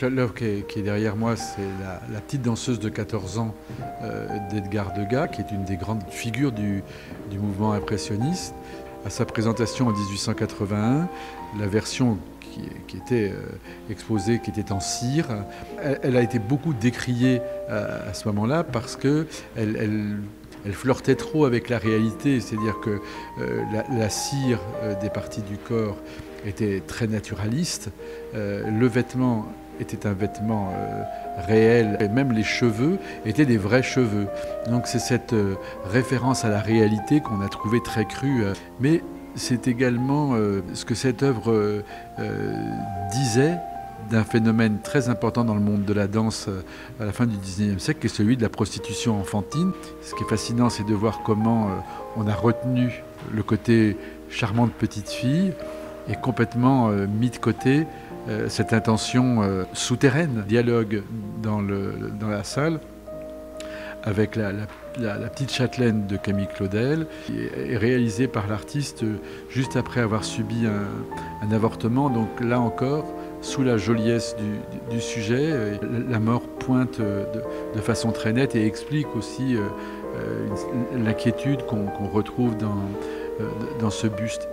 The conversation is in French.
L'œuvre qui est derrière moi, c'est la petite danseuse de 14 ans d'Edgar Degas, qui est une des grandes figures du mouvement impressionniste. À sa présentation en 1881, la version qui était exposée, qui était en cire, elle a été beaucoup décriée à ce moment-là parce qu'elle flirtait trop avec la réalité, c'est-à-dire que la cire des parties du corps était très naturaliste, le vêtement était un vêtement réel, et même les cheveux étaient des vrais cheveux. Donc c'est cette référence à la réalité qu'on a trouvé très crue. Mais c'est également ce que cette œuvre disait d'un phénomène très important dans le monde de la danse à la fin du XIXe siècle, qui est celui de la prostitution enfantine. Ce qui est fascinant, c'est de voir comment on a retenu le côté charmante petite fille et complètement mis de côté cette intention souterraine. Dialogue dans la salle avec la petite châtelaine de Camille Claudel, qui est réalisée par l'artiste juste après avoir subi un avortement. Donc là encore, sous la joliesse du sujet, la mort pointe de façon très nette et explique aussi l'inquiétude qu'on retrouve dans ce buste.